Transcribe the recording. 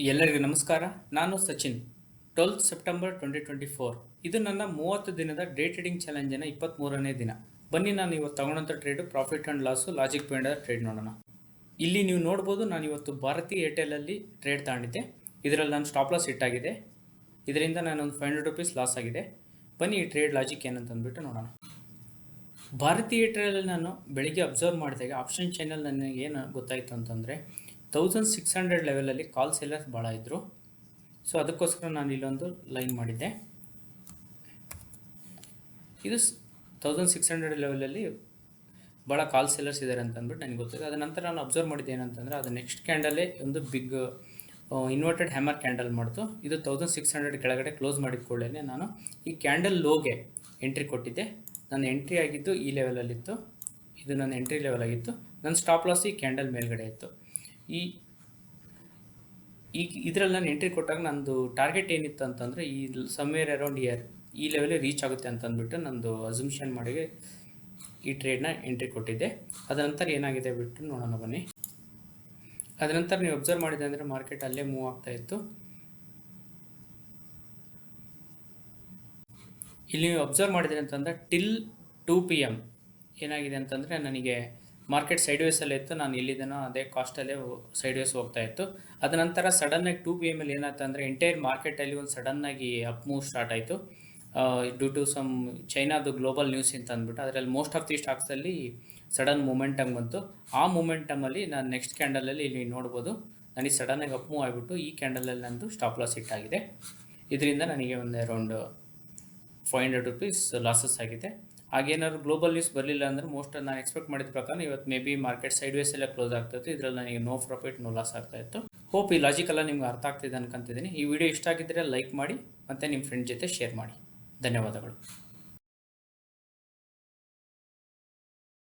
ಎಲ್ಲರಿಗೂ ನಮಸ್ಕಾರ. ನಾನು ಸಚಿನ್. 12 ಸೆಪ್ಟೆಂಬರ್ 2024 ಇದು ನನ್ನ 30 ದಿನದ ಡೇ ಟ್ರೇಡಿಂಗ್ ಚಾಲೆಂಜಿನ 23ನೇ ದಿನ. ಬನ್ನಿ ನಾನು ಇವತ್ತು ತಗೊಂಡಂಥ trade profit and loss logic behind trade ನೋಡೋಣ. ಇಲ್ಲಿ ನೀವು ನೋಡ್ಬೋದು, ನಾನು ಇವತ್ತು ಭಾರತಿ ಏರ್ಟೆಲಲ್ಲಿ ಟ್ರೇಡ್ ತಗೊಂಡಿದ್ದೆ. ಇದರಲ್ಲಿ ನಾನು ಸ್ಟಾಪ್ ಲಾಸ್ ಇಟ್ಟಾಗಿದೆ. ಇದರಿಂದ ನಾನೊಂದು ₹500 ಲಾಸ್ ಆಗಿದೆ. ಬನ್ನಿ ಈ ಟ್ರೇಡ್ ಲಾಜಿಕ್ ಏನಂತ ಅಂದ್ಬಿಟ್ಟು ನೋಡೋಣ. ಭಾರತಿ ಏರ್ಟೆಲಲ್ಲಿ ನಾನು ಬೆಳಿಗ್ಗೆ ಅಬ್ಸರ್ವ್ ಮಾಡಿದಾಗ ಆಪ್ಷನ್ ಚಾನಲ್ ನನಗೆ ಏನು ಗೊತ್ತಾಯಿತು ಅಂತಂದರೆ 1600 ಲೆವೆಲಲ್ಲಿ ಕಾಲ್ ಸೆಲ್ಲರ್ಸ್ ಭಾಳ ಇದ್ದರು. ಸೊ ಅದಕ್ಕೋಸ್ಕರ ನಾನು ಇಲ್ಲೊಂದು ಲೈನ್ ಮಾಡಿದ್ದೆ. ಇದು 1600 ಲೆವೆಲಲ್ಲಿ ಭಾಳ ಕಾಲ್ ಸೆಲ್ಲರ್ಸ್ ಇದ್ದಾರೆ ಅಂತ ಅಂದ್ಬಿಟ್ಟು ನನಗೆ ಗೊತ್ತಿದೆ. ಅದ ನಂತರ ನಾನು ಅಬ್ಸರ್ವ್ ಮಾಡಿದ್ದೆ ಏನಂತಂದರೆ ಅದು ನೆಕ್ಸ್ಟ್ ಕ್ಯಾಂಡಲ್ಲೇ ಒಂದು ಬಿಗ್ ಇನ್ವರ್ಟೆಡ್ ಹ್ಯಾಮರ್ ಕ್ಯಾಂಡಲ್ ಮಾಡ್ತು. ಇದು 1600 ಕೆಳಗಡೆ ಕ್ಲೋಸ್ ಮಾಡಿದ ಕೂಡಲೇ ನಾನು ಈ ಕ್ಯಾಂಡಲ್ ಲೋಗೆ ಎಂಟ್ರಿ ಕೊಟ್ಟಿದ್ದೆ. ನನ್ನ ಎಂಟ್ರಿ ಆಗಿದ್ದು ಈ ಲೆವೆಲಲ್ಲಿತ್ತು. ಇದು ನನ್ನ ಎಂಟ್ರಿ ಲೆವೆಲ್ ಆಗಿತ್ತು. ನನ್ನ ಸ್ಟಾಪ್ ಲಾಸ್ ಈ ಕ್ಯಾಂಡಲ್ ಮೇಲ್ಗಡೆ ಇತ್ತು. ಇದರಲ್ಲಿ ನಾನು ಎಂಟ್ರಿ ಕೊಟ್ಟಾಗ ನಂದು ಟಾರ್ಗೆಟ್ ಏನಿತ್ತು ಅಂತಂದರೆ ಈ ಸಮ್ವೇರ್ ಅರೌಂಡ್ ಈ ಲೆವೆಲಿಗೆ ರೀಚ್ ಆಗುತ್ತೆ ಅಂತ ಅಂದ್ಬಿಟ್ಟು ನಂದು ಅಸಂಪ್ಷನ್ ಮಾಡಿ ಈ ಟ್ರೇಡ್ನ ಎಂಟ್ರಿ ಕೊಟ್ಟಿದ್ದೆ. ಅದರ ನಂತರ ಏನಾಗಿದೆ ಬಿಟ್ಟು ನೋಡೋಣ ಬನ್ನಿ. ಅದರ ನಂತರ ನೀವು ಅಬ್ಸರ್ವ್ ಮಾಡಿದೆ ಅಂದರೆ ಮಾರ್ಕೆಟ್ ಅಲ್ಲೇ ಮೂವ್ ಆಗ್ತಾ ಇತ್ತು. ಇಲ್ಲಿ ನೀವು ಅಬ್ಸರ್ವ್ ಮಾಡಿದ್ರೆ ಅಂತಂದರೆ ಟಿಲ್ 2 PM ಏನಾಗಿದೆ ಅಂತಂದರೆ ನನಗೆ ಮಾರ್ಕೆಟ್ ಸೈಡ್ವೇಸಲ್ಲೇ ಇತ್ತು. ನಾನು ಎಲ್ಲಿದ್ದೇನೋ ಅದೇ ಕಾಸ್ಟಲ್ಲೇ ಸೈಡ್ವೇಸ್ ಹೋಗ್ತಾ ಇತ್ತು. ಅದ ನಂತರ ಸಡನ್ನಾಗಿ 2 PM ಏನಾಯ್ತು ಅಂದರೆ ಎಂಟೈರ್ ಮಾರ್ಕೆಟಲ್ಲಿ ಒಂದು ಸಡನ್ನಾಗಿ ಅಪ್ ಮೂವ್ ಸ್ಟಾರ್ಟ್ ಆಯಿತು ಡ್ಯೂ ಟು ಸಮ್ ಚೈನಾದು ಗ್ಲೋಬಲ್ ನ್ಯೂಸ್ ಅಂತ ಅಂದ್ಬಿಟ್ಟು. ಅದರಲ್ಲಿ ಮೋಸ್ಟ್ ಆಫ್ ದಿ ಸ್ಟಾಕ್ಸಲ್ಲಿ ಸಡನ್ ಮೂಮೆಂಟಮ್ ಬಂತು. ಆ ಮೂಮೆಂಟಮಲ್ಲಿ ನಾನು ನೆಕ್ಸ್ಟ್ ಕ್ಯಾಂಡಲಲ್ಲಿ ಇಲ್ಲಿ ನೋಡ್ಬೋದು, ನನಗೆ ಸಡನ್ನಾಗಿ ಅಪ್ ಮೂವ್ ಆಗಿಬಿಟ್ಟು ಈ ಕ್ಯಾಂಡಲಲ್ಲಿ ನಂದು ಸ್ಟಾಪ್ ಲಾಸ್ ಇಟ್ಟಾಗಿದೆ. ಇದರಿಂದ ನನಗೆ ಒಂದು ಅರೌಂಡ್ ₹500 ಲಾಸಸ್ ಆಗಿದೆ. ಹಾಗೇನಾದ್ರು ಗ್ಲೋಬಲ್ ನ್ಯೂಸ್ ಬರಲಿಲ್ಲ ಅಂದರೆ ಮೋಸ್ಟ್ ನಾನು ಎಕ್ಸ್ಪೆಕ್ಟ್ ಮಾಡಿದ ಪ್ರಕಾರ ಇವತ್ತು ಮೇ ಬಿ ಮಾರ್ಕೆಟ್ ಸೈಡ್ವೇಸ್ ಎಲ್ಲ ಕ್ಲೋಸ್ ಆಗ್ತಾಯಿತ್ತು. ಇದರಲ್ಲಿ ನನಗೆ ನೋ ಪ್ರಾಫಿಟ್ ನೋ ಲಾಸ್ ಆಗ್ತಾಯಿತ್ತು. ಹೋಪ್ ಈ ಲಾಜಿಕ್ ಎಲ್ಲ ನಿಮ್ಗೆ ಅರ್ಥ ಆಗ್ತಿದೆ ಅನ್ಕೊಂತಿದ್ದೀನಿ. ಈ ವಿಡಿಯೋ ಇಷ್ಟ ಆಗಿದ್ದರೆ ಲೈಕ್ ಮಾಡಿ ಮತ್ತು ನಿಮ್ಮ ಫ್ರೆಂಡ್ ಜೊತೆ ಶೇರ್ ಮಾಡಿ. ಧನ್ಯವಾದಗಳು.